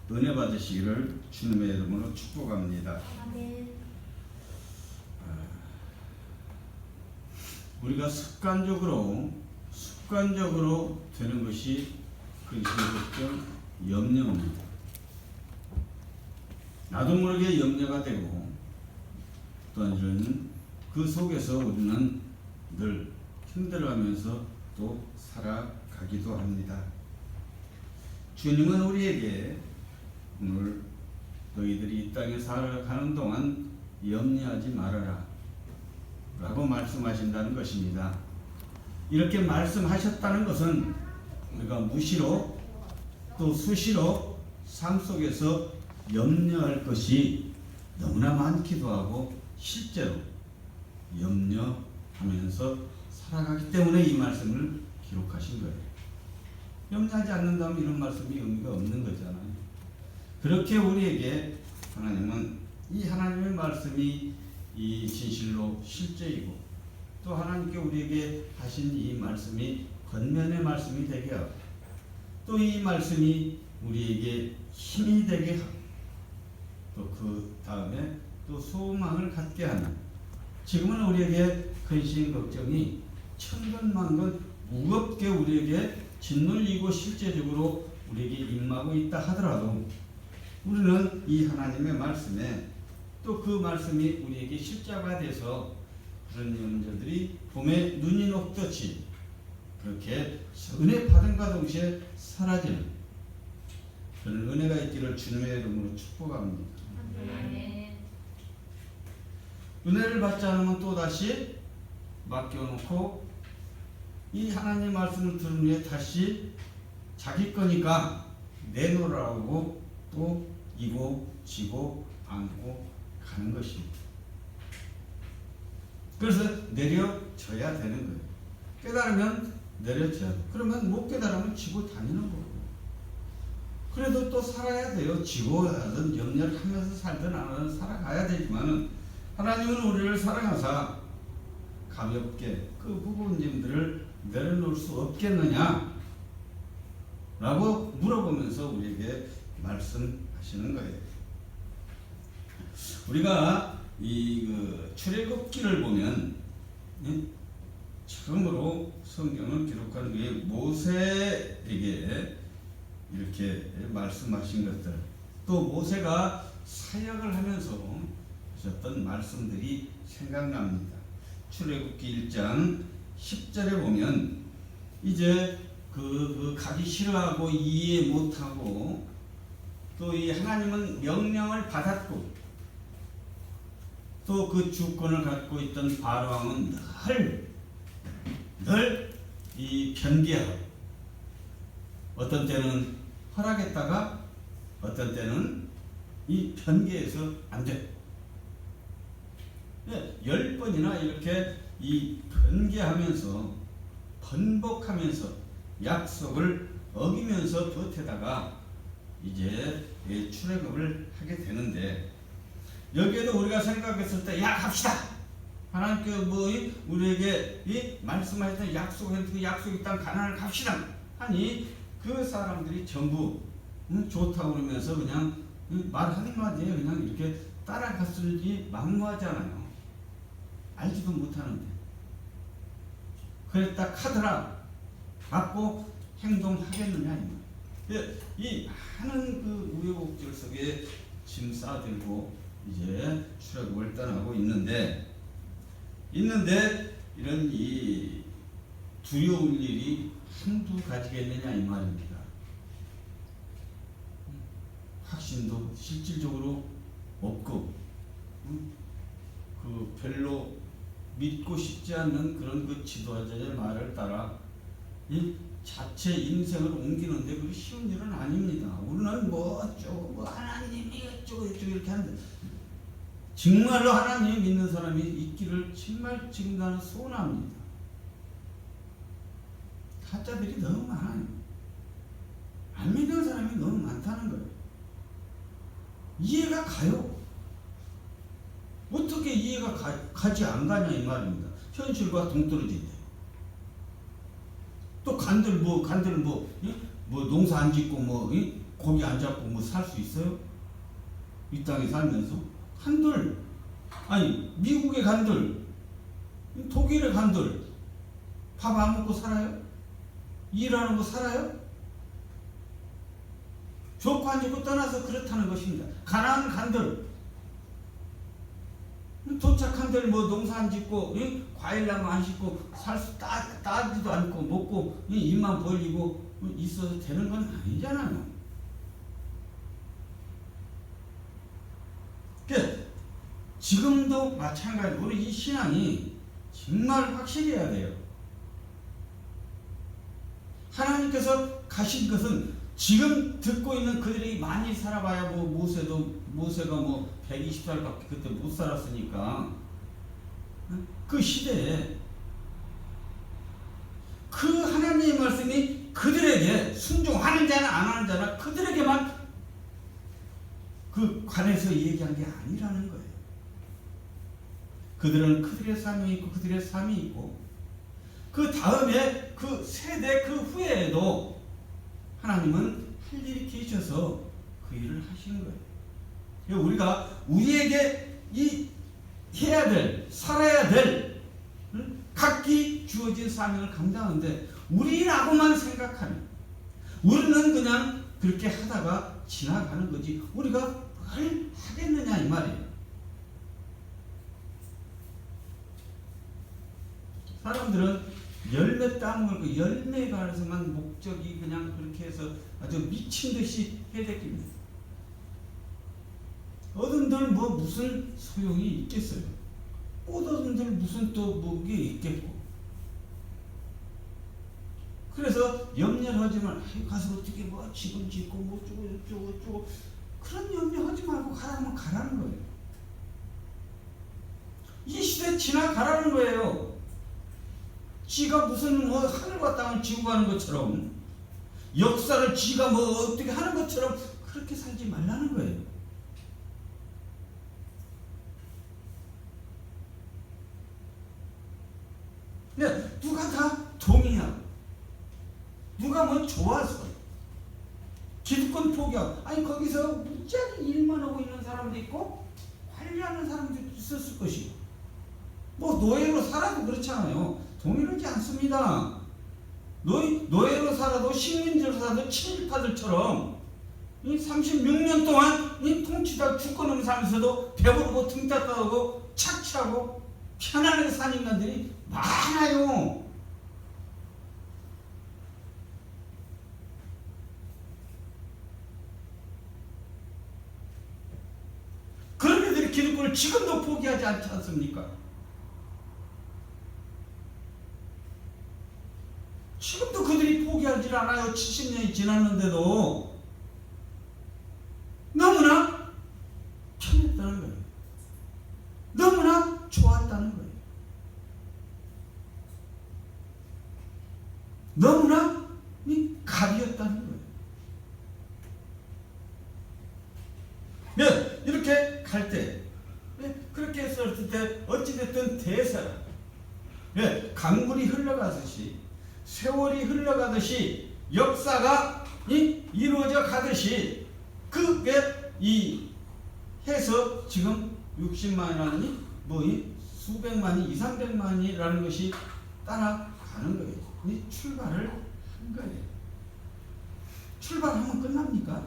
은혜 받으시기를 주님의 이름으로 축복합니다. 아멘. 우리가 습관적으로 되는 것이 근심걱정, 염려입니다. 나도 모르게 염려가 되고 또한 이런 그 속에서 우리는 늘 힘들어하면서 또 살아가기도 합니다. 주님은 우리에게 오늘 너희들이 이 땅에 살아가는 동안 염려하지 말아라 라고 말씀하신다는 것입니다. 이렇게 말씀하셨다는 것은 우리가 무시로 또 수시로 삶 속에서 염려할 것이 너무나 많기도 하고 실제로 염려하면서 살아가기 때문에 이 말씀을 기록하신 거예요. 염려하지 않는다면 이런 말씀이 의미가 없는 거잖아요. 그렇게 우리에게 하나님은 이 하나님의 말씀이 이 진실로 실제이고 또 하나님께 우리에게 하신 이 말씀이 권면의 말씀이 되게 하고 또 이 말씀이 우리에게 힘이 되게 하고 또 그 다음에 또 소망을 갖게 하는 지금은 우리에게 근심 걱정이 천근만근 무겁게 우리에게 짓눌리고 실제적으로 우리에게 임하고 있다 하더라도 우리는 이 하나님의 말씀에 또 그 말씀이 우리에게 실제가 돼서 그런 염려들이 봄에 눈이 녹듯이 그렇게 은혜 받음과 동시에 사라지는 그런 은혜가 있기를 주님의 이름으로 축복합니다. 아멘. 은혜를 받지 않으면 또다시 맡겨놓고 이 하나님 말씀을 들은 후에 다시 자기 거니까 내놓으라고 또 이고 지고 안고 가는 것입니다. 그래서 내려져야 되는 거예요. 깨달으면 내려져야 돼요. 그러면 못 깨달으면 지고 다니는 거고. 그래도 또 살아야 돼요. 지고 하든 염려를 하면서 살든 안 하든 살아가야 되지만은 하나님은 우리를 사랑하사 가볍게 그 부분들을 내려놓을 수 없겠느냐 라고 물어보면서 우리에게 말씀하시는 거예요. 우리가 이 출애굽기를 보면 처음으로 성경을 기록한 게 모세에게 이렇게 말씀하신 것들 또 모세가 사역을 하면서 하셨던 말씀들이 생각납니다. 출애굽기 1장 10절에 보면 이제 가기 싫어하고 이해 못하고 또 이 하나님은 명령을 받았고 또 그 주권을 갖고 있던 바로왕은 늘 이 변개하고 어떤 때는 허락했다가 어떤 때는 이 변개해서 안 돼. 10번이나 이렇게 이 변개하면서 번복하면서 약속을 어기면서 버티다가 이제 출애굽을 하게 되는데 여기에도 우리가 생각했을 때 야 갑시다 하나님께 우리에게 이 말씀하셨던 약속했던 약속의 땅 가나안을 갑시다 하니 그 사람들이 전부 좋다고 그러면서 그냥 말 한마디에 그냥 이렇게 따라갔을지 막무하잖아요. 알지도 못하는데 그랬다 카더라 갖고 행동하겠느냐 이 많은 그 우여곡절 속에 짐 싸들고 이제 출애굽을 떠나고 있는데 이런 이 두려울 일이 한두 가지겠느냐 이 말입니다. 확신도 실질적으로 없고 그 별로 믿고 싶지 않는 그런 그 지도자의 말을 따라 이 자체 인생을 옮기는데 그게 쉬운 일은 아닙니다. 우리는 뭐 어쩌고 뭐 하나님이 어쩌고 저쩌고 이렇게 하는데 정말로 하나님 믿는 사람이 있기를 정말 지금 나는 소원합니다. 가짜들이 너무 많아요. 안 믿는 사람이 너무 많다는 거예요. 이해가 가요. 어떻게 이해가 가지 안 가냐 이 말입니다. 현실과 동떨어진대. 또 간들 농사 안 짓고 고기 안 잡고 뭐 살 수 있어요? 이 땅에 살면서 한들, 아니 미국에 간들, 독일에 간들 밥 안 먹고 살아요? 일하는 거 살아요? 좋고 안 좋고 떠나서 그렇다는 것입니다. 가난한 간들, 도착한들 뭐 농사 안 짓고 과일나무 안 심고 따지도 않고 먹고 입만 벌리고 있어도 되는 건 아니잖아요. 그러니까 지금도 마찬가지로 우리 이 신앙이 정말 확실해야 돼요. 하나님께서 가신 것은 지금 듣고 있는 그들이 많이 살아봐야 뭐 모세가 뭐 120살밖에 그때 못 살았으니까 그 시대에 그 하나님의 말씀이 그들에게 순종하는 자나 안 하는 자나 그들에게만 그 관해서 얘기한 게 아니라는 거예요. 그들은 그들의 삶이 있고 그들의 삶이 있고 그 다음에 그 세대 그 후에도 하나님은 할 일이 계셔서 그 일을 하시는 거예요. 우리가 우리에게 이 해야 될 살아야 될 각기 주어진 사명을 감당하는데 우리라고만 생각하면 우리는 그냥 그렇게 하다가 지나가는 거지 우리가 뭘 하겠느냐 이 말이에요. 사람들은 열매 따먹을 그 열매에 관해서만 목적이 그냥 그렇게 해서 아주 미친 듯이 해대깁니다. 얻은들 뭐 무슨 소용이 있겠어요? 꽃 얻은들 무슨 또 뭐게 있겠고. 그래서 염려를 하지만 가서 어떻게 뭐 집을 짓고 뭐 어쩌고 그런 염려하지 말고 가라면 가라는 거예요. 이 시대 지나가라는 거예요. 지가 무슨 뭐 하늘과 땅을 지고 가는 것처럼 역사를 지가 뭐 어떻게 하는 것처럼 그렇게 살지 말라는 거예요. 근데 누가 다 동의하고 누가 뭐 좋아서 기득권 포기하고 아니 거기서 무지하게 일만 하고 있는 사람도 있고 관리하는 사람도 있었을 것이고 뭐 노예로 살아도 그렇잖아요. 동일하지 않습니다. 노예로 살아도 식민지로 살아도 친일파들처럼 36년 동안 통치자 주권을 살면서도 배부르고 등 따뜻하고 착취하고 편안하게 산 인간들이 많아요. 그런 애들이 기득권을 지금도 포기하지 않지 않습니까? 지금도 그들이 포기하지 않아요. 70년이 지났는데도 너무나 편했다는 거예요. 너무나 좋았다는 거예요. 너무나 갑이었다는 거예요. 네, 이렇게 갈 때, 그렇게 했을 때 어찌됐든 대사라, 강물이 흘러가듯이 세월이 흘러가듯이 역사가 이루어져 가듯이 그게 이 해서 지금 60만이라니 뭐 수백만이 200~300만이라는 것이 따라가는 거예요. 이 출발을 한 거예요. 출발하면 끝납니까?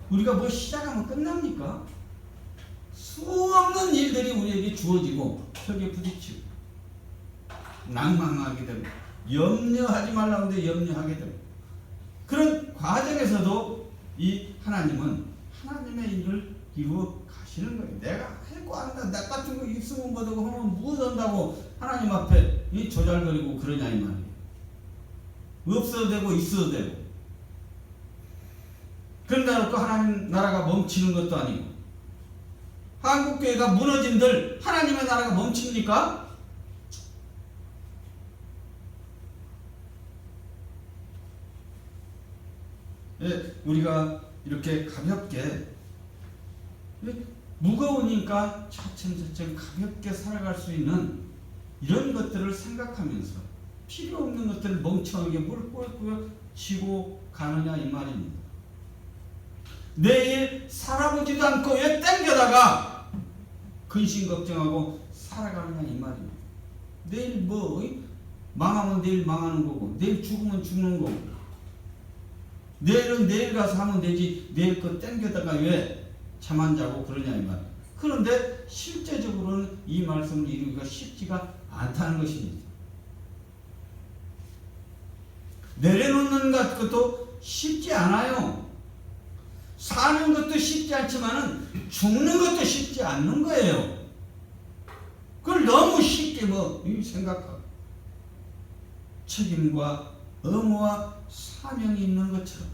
우리가 뭐 시작하면 끝납니까? 수없는 일들이 우리에게 주어지고 벽에 부딪히고 낭망하게 되고 염려하지 말라고 하는데 염려하게 되고 그런 과정에서도 이 하나님은 하나님의 일을 이루어 가시는 거예요. 내가 할거 안다. 나 같은 거 있으면 뭐하고 하면 무엇한다고 하나님 앞에 이 조잘거리고 그러냐 이 말이에요. 없어도 되고 있어도 되고 그런다 놓고 하나님 나라가 멈추는 것도 아니고 한국교회가 무너진들 하나님의 나라가 멈춥니까? 우리가 이렇게 가볍게 무거우니까 차츰차츰 가볍게 살아갈 수 있는 이런 것들을 생각하면서 필요 없는 것들을 멍청하게 뭘 꼴고요 지고 가느냐 이 말입니다. 내일 살아보지도 않고 왜 땡겨다가 근심 걱정하고 살아가느냐 이 말입니다. 내일 뭐 망하면 내일 망하는 거고 내일 죽으면 죽는 거고 내일은 내일 가서 하면 되지 내일 거 땡겨다가 왜 잠 안 자고 그러냐 이 말. 그런데 실제적으로는 이 말씀을 이루기가 쉽지가 않다는 것입니다. 내려놓는 것도 쉽지 않아요. 사는 것도 쉽지 않지만은 죽는 것도 쉽지 않는 거예요. 그걸 너무 쉽게 생각하고 책임과 의무와 사명이 있는 것처럼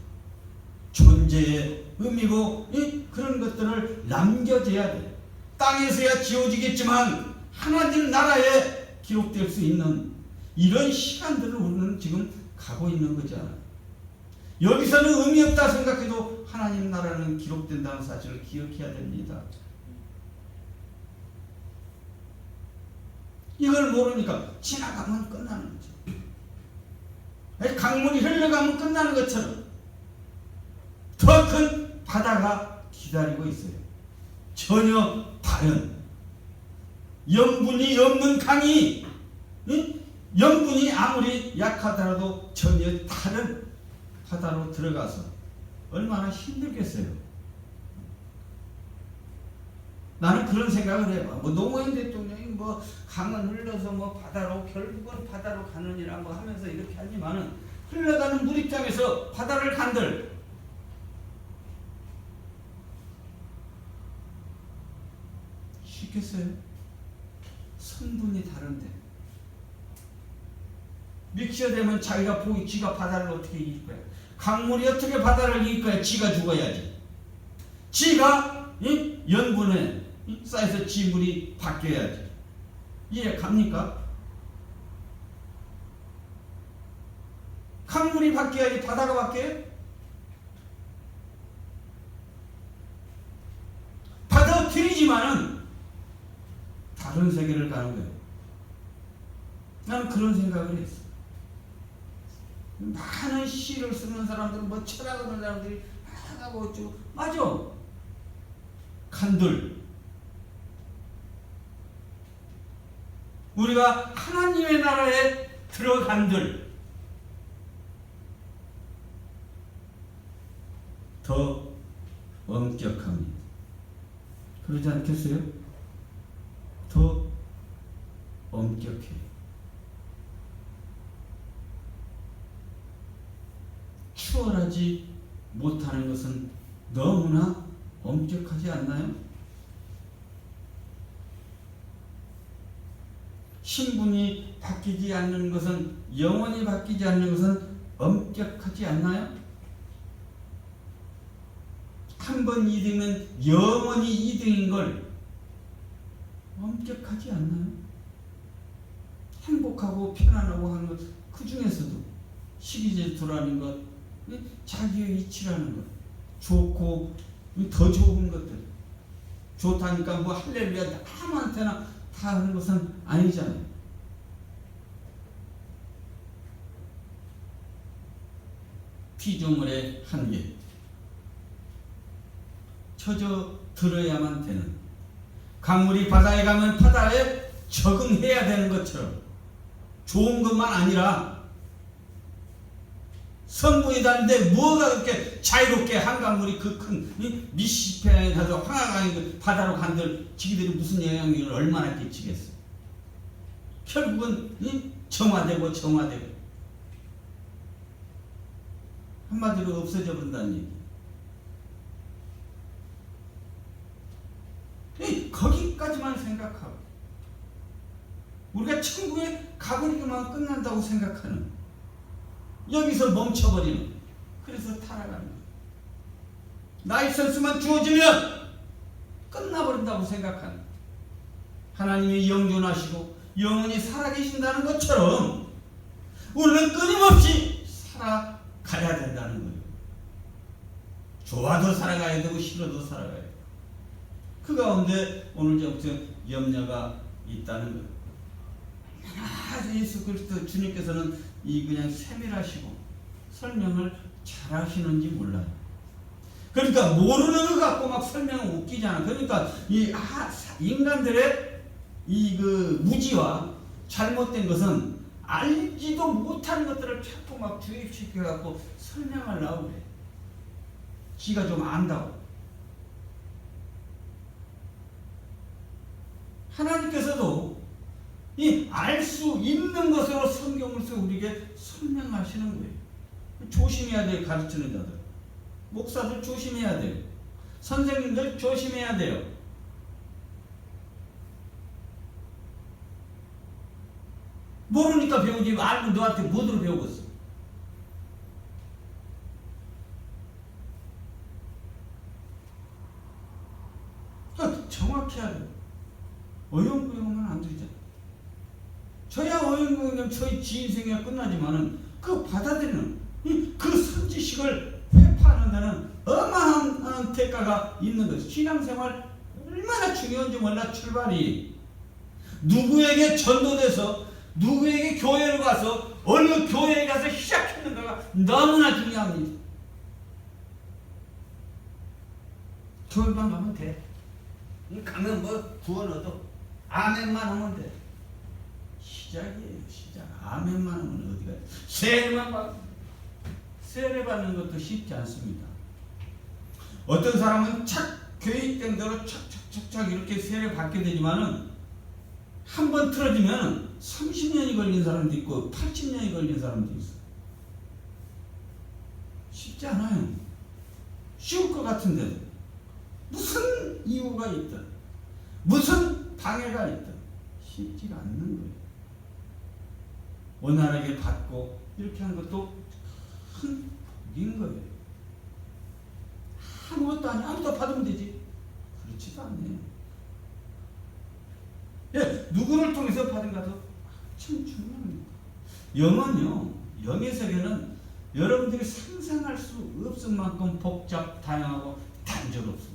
존재의 의미고 그런 것들을 남겨져야 돼요. 땅에서야 지워지겠지만 하나님 나라에 기록될 수 있는 이런 시간들을 우리는 지금 가고 있는 거잖아요. 여기서는 의미 없다 생각해도 하나님 나라는 기록된다는 사실을 기억해야 됩니다. 이걸 모르니까 지나가면 끝나는 거죠. 강물이 흘러가면 끝나는 것처럼 더 큰 바다가 기다리고 있어요. 전혀 다른 염분이 없는 강이 염분이 아무리 약하더라도 전혀 다른 바다로 들어가서 얼마나 힘들겠어요. 나는 그런 생각을 해봐. 노무현 대통령이 강을 흘러서 바다로 결국은 바다로 가느니라 하면서 이렇게 하지만은 흘러가는 물 입장에서 바다를 간들 쉽겠어요? 성분이 다른데 믹스가 되면 자기가 지가 바다를 어떻게 이길 거야? 강물이 어떻게 바다를 이길 거야? 지가 죽어야지. 지가 염분에 쌓여서 지물이 바뀌어야지. 이해 갑니까? 강물이 바뀌어야지 바다가 바뀌어요? 받아들이지만은 다른 세계를 가는 거예요. 나는 그런 생각을 했어. 많은 시를 쓰는 사람들은 철학을 하는 사람들이 하고 어쩌고 맞아. 간들 우리가 하나님의 나라에 들어간들 더 엄격합니다. 그러지 않겠어요? 더 엄격해요. 추월하지 못하는 것은 너무나 엄격하지 않나요? 신분이 바뀌지 않는 것은 영원히 바뀌지 않는 것은 엄격하지 않나요? 한 번 2등은 영원히 2등인 걸 엄격하지 않나요? 행복하고 편안하고 하는 것 그 중에서도 시기질투라는 것 자기의 이치라는 것 좋고 더 좋은 것들 좋다니까 할렐루야 아무한테나 다 하는 것은 아니잖아요. 피조물의 한계 처져 들어야만 되는 강물이 바다에 가면 바다에 적응해야 되는 것처럼 좋은 것만 아니라 성분이 다른데 뭐가 그렇게 자유롭게 한강물이 그 큰 미시시피에 가서 황하강이 바다로 간들 지기들이 무슨 영향력을 얼마나 끼치겠어. 결국은 정화되고 한마디로 없어져 본다는 얘기. 거기까지만 생각하고 우리가 천국에 가버리기만 끝난다고 생각하는 여기서 멈춰버리는 그래서 타락하는 라이선스만 주어지면 끝나버린다고 생각하는 하나님이 영존하시고 영원히 살아계신다는 것처럼 우리는 끊임없이 살아가야 된다는 거예요. 좋아도 살아가야 되고 싫어도 살아가야 되고 그 가운데 오늘 저부터 염려가 있다는 거예요. 예수 그리스도 주님께서는 그냥 세밀하시고 설명을 잘 하시는지 몰라요. 그러니까 모르는 거 갖고 막 설명은 웃기잖아. 그러니까 인간들의 이 그 무지와 잘못된 것은 알지도 못하는 것들을 자꾸 막 주입시켜 갖고 설명하려고 그래. 지가 좀 안다고. 하나님께서도 이 알 수 있는 것으로 성경을 써 우리에게 설명하시는 거예요. 조심해야 돼요. 가르치는 자들. 목사들 조심해야 돼요. 선생님들 조심해야 돼요. 모르니까 배우지 알고 너한테 뭐들어 배우겠어. 그러니까 정확히 해야 돼요. 어영부영하면 안 되죠. 저야 어영부영 저희 지인생활 끝나지만은 그 받아들이는 그 선지식을 회파하는 데는 어마어마한 대가가 있는 거죠. 신앙생활 얼마나 중요한지 몰라. 출발이 누구에게 전도돼서 누구에게 교회를 가서 어느 교회에 가서 시작했는가가 너무나 중요합니다. 교회만 가면 돼. 가면 뭐 구원 얻어. 아멘만 하면 돼. 시작이에요. 시작. 아멘만 하면 어디가 돼. 세례만 받 세례 받는 것도 쉽지 않습니다. 어떤 사람은 착 교육된 대로 착착착착 이렇게 세례 받게 되지만은 한 번 틀어지면 30년이 걸린 사람도 있고 80년이 걸린 사람도 있어. 쉽지 않아요. 쉬울 것 같은데도 무슨 이유가 있든 무슨 방해가 있든 쉽지가 않는 거예요. 원활하게 받고 이렇게 하는 것도 큰 복인 거예요. 아무것도 아니야. 아무것도 받으면 되지. 그렇지도 않네요. 예, 누구를 통해서 받은가도 참 중요합니다. 영은요, 영의 세계는 여러분들이 상상할 수 없을 만큼 복잡, 다양하고 단조롭습니다.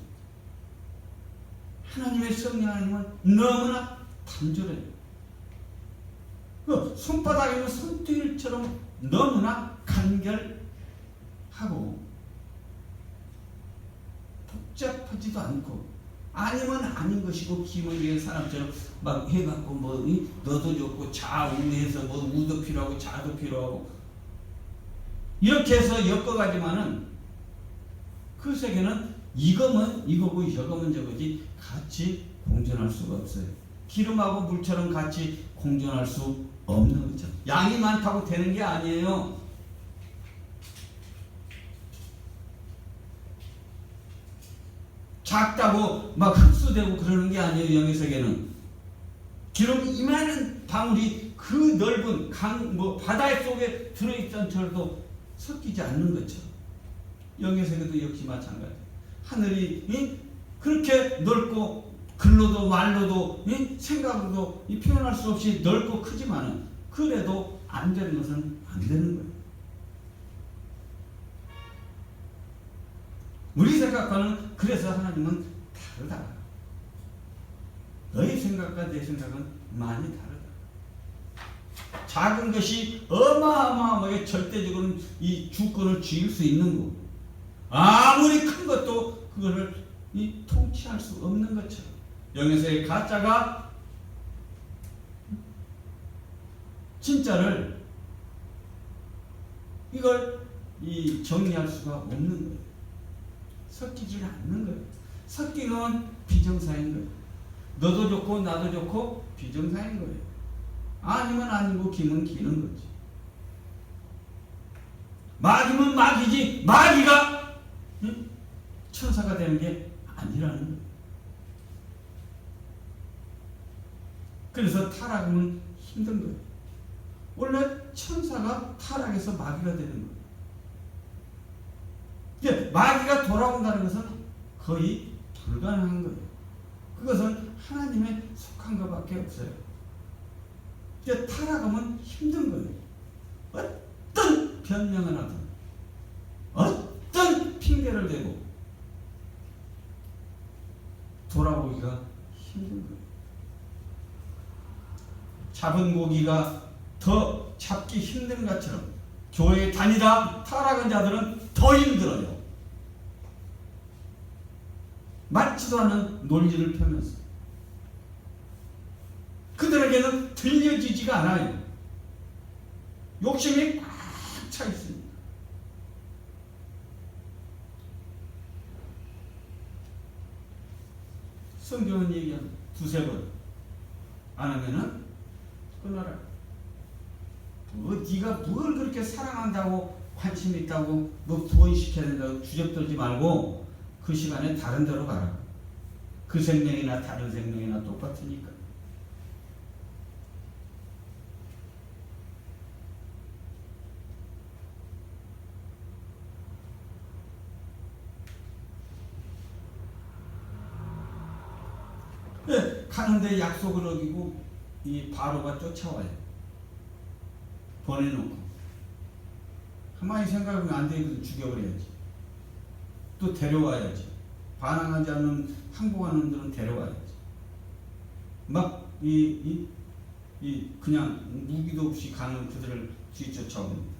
하나님의 성령 하나님은 너무나 단조해요. 그 손바닥에 있는 손등일처럼 너무나 간결하고 복잡하지도 않고 아니면 아닌 것이고 기본적인 사람처럼 막 해갖고 뭐 너도 좋고 좌우해서 뭐 우도 필요하고 좌도 필요하고 이렇게 해서 엮어가지만은 그 세계는 이거면 이거고 저거면 저거지 같이 공존할 수가 없어요. 기름하고 물처럼 같이 공존할 수 없는 거죠. 양이 많다고 되는 게 아니에요. 작다고 막 흡수되고 그러는 게 아니에요. 영의 세계는 기름 이만한 방울이 그 넓은 강 바다 속에 들어있던 철도 섞이지 않는 것처럼 영의 세계도 역시 마찬가지. 하늘이 그렇게 넓고 글로도 말로도 생각으로도 표현할 수 없이 넓고 크지만은 그래도 안 되는 것은 안 되는 거예요. 우리 생각과는 그래서 하나님은 다르다. 너희 생각과 내 생각은 많이 다르다. 작은 것이 어마어마하게 절대적으로 이 주권을 쥐을 수 있는 거고 아무리 큰 것도 그거를 통치할 수 없는 것처럼 영에서의 가짜가 진짜를 이걸 정리할 수가 없는 거예요. 섞이지 않는 거예요. 섞이는 비정상인 거예요. 너도 좋고 나도 좋고 비정상인 거예요. 아니면 아니고 기면 기는 거지. 마귀면 마귀지 마귀가 천사가 되는 게 아니라는 거예요. 그래서 타락은 힘든 거예요. 원래 천사가 타락해서 마귀가 되는 거예요. 이제 마귀가 돌아온다는 것은 거의 불가능한 거예요. 그것은 하나님에 속한 것밖에 없어요. 이제 타락하면 힘든 거예요. 어떤 변명을 하든 어떤 핑계를 대고 돌아오기가 힘든 거예요. 잡은 고기가 더 잡기 힘든 것처럼 교회 다니다 타락한 자들은 더 힘들어요. 맞지도 않는 논리를 펴면서 그들에게는 들려지지가 않아요. 욕심이 꽉 차 있습니다. 성경은 얘기한 두세 번 안 하면은 끊어라. 네가 뭘 그렇게 사랑한다고 관심 있다고 뭐 부원시켜야 된다고 주접들지 말고 그 시간에 다른 데로 가라. 그 생명이나 다른 생명이나 똑같으니까. 네, 가는데 약속을 어기고 이 바로가 쫓아와요. 보내놓고. 가만히 생각하면 안 되거든. 죽여버려야지. 또 데려와야지. 반항하지 않는 항복하는 놈들은 데려와야지. 막 그냥 무기도 없이 가는 그들을 뒤쫓아옵니다.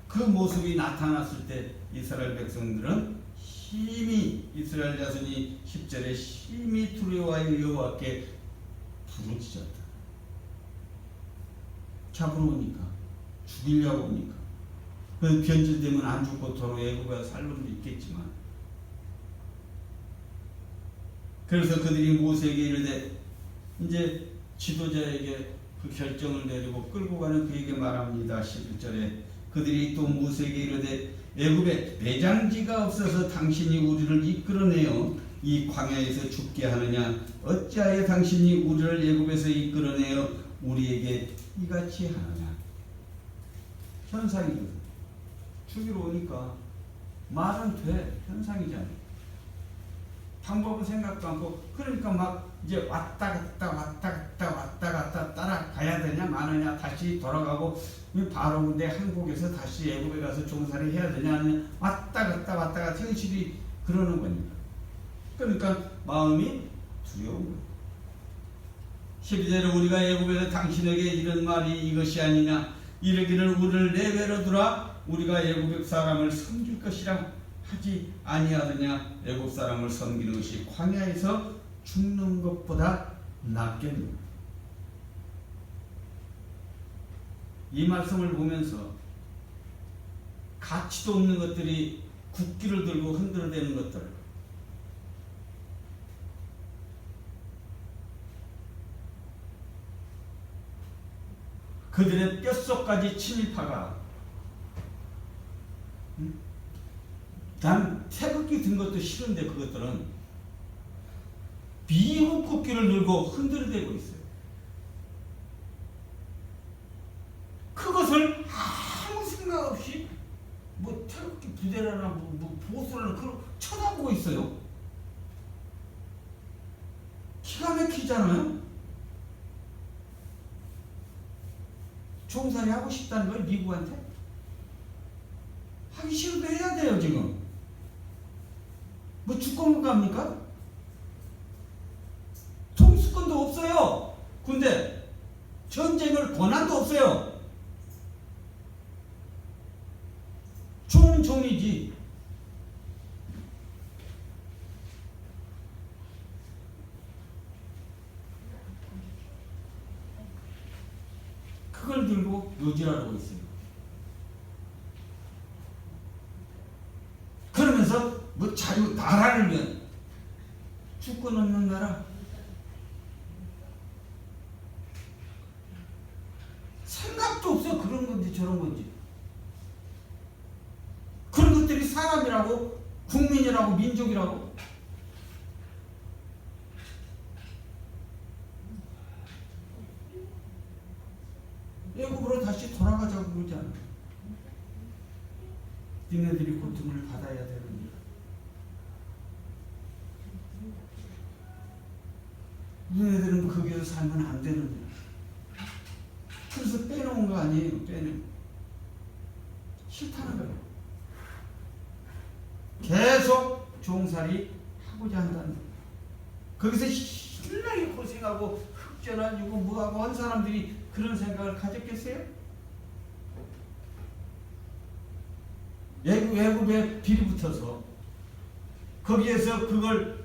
그 모습이 나타났을 때 이스라엘 백성들은 심히 이스라엘 자손이 10절에 심히 두려워하여 여호와께 부르짖었다. 잡으러 오니까 죽이려고 오니까 그 변질되면 안 죽고 도로 애굽에 살 놈도 있겠지만 그래서 그들이 모세에게 이르되 이제 지도자에게 그 결정을 내리고 끌고 가는 그에게 말합니다. 11절에 그들이 또 모세에게 이르되 애굽에 매장지가 없어서 당신이 우리를 이끌어내어 이 광야에서 죽게 하느냐 어찌하여 당신이 우리를 애굽에서 이끌어내어 우리에게 이같이 하느냐. 현상이거든. 죽이러 오니까 말은 돼. 현상이잖아. 방법은 생각도 않고 그러니까 막 이제 왔다 갔다 따라가야 되냐 마느냐 다시 돌아가고 바로 내 한국에서 다시 애굽에 가서 종살이 해야 되냐 아니냐 왔다 갔다 현실이 그러는 거니까. 그러니까 마음이 두려운 거예요. 12절에 우리가 애굽에서 당신에게 이런 말이 이것이 아니냐 이르기를 우리를 내외로 두라 우리가 애굽 사람을 섬길 것이라 하지 아니하느냐. 애굽 사람을 섬기는 것이 광야에서 죽는 것보다 낫겠노라. 이 말씀을 보면서 가치도 없는 것들이 국기를 들고 흔들어대는 것들, 그들의 뼛속까지 침입하가 난 태극기 든 것도 싫은데 그것들은 미국 국기를 들고 흔들어대고 있어요. 그것을 아무 생각 없이 뭐 태극기 부대라나 뭐 보수라나 그런 쳐다보고 있어요. 기가 막히잖아요. 종살이 하고 싶다는 걸 미국한테? 하기 싫어도 해야 돼요. 지금 뭐 주권국 갑니까? 통수권도 없어요. 근데 전쟁을 권한도 없어요. 종은 종이지. 그걸 들고 요지라고 있어요. 그러면서 뭐 자유 나라를 위한 주권 없는 나라, 생각도 없어. 그런 건지 저런 건지. 그런 것들이 사람이라고, 국민이라고, 민족이라고. 애굽으로 다시 돌아가자고 그러지 않아. 니네들이 고통을 받아야 되는데. 니네들은 거기서 살면 안 되는데. 그래서 빼놓은 거 아니에요. 빼놓은. 싫다는 거예요. 계속 종살이 하고자 한다는 거예요. 거기서 신나게 고생하고 흑전하고 뭐하고 한 사람들이 그런 생각을 가졌겠어요? 외국에 비리 붙어서 거기에서 그걸